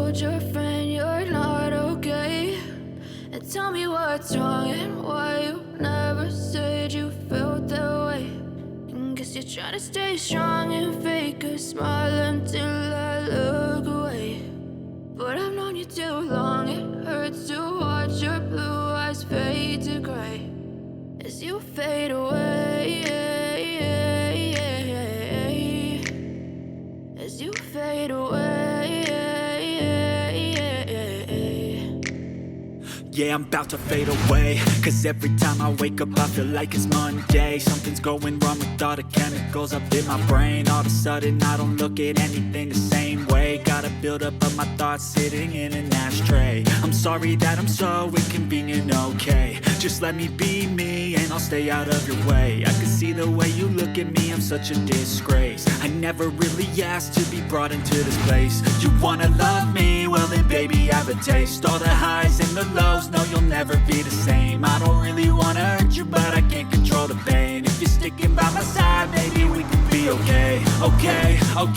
told your friend you're not okay, and tell me what's wrong and why you never said you felt that way. And guess you're trying to stay strong and fake a smile until I look away. But I've known you too long, it hurts to watch your blue eyes fade to gray as you fade away, as you fade away. Yeah, I'm about to fade away, cause every time I wake up I feel like it's Monday. Something's going wrong with all the chemicals up in my brain. All of a sudden I don't look at anything the same way. Gotta build up of my thoughts sitting in an ashtray. I'm sorry that I'm so inconvenient, okay. Just let me be me and I'll stay out of your way. I can see the way you look at me, I'm such a disgrace. I never really asked to be brought into this place. You wanna love me? Well then baby, have a taste. All the highs and the lows, no, you'll never be the same. I don't really wanna hurt you, but I can't control the pain. If you're sticking by my side, maybe we could be okay, okay, okay.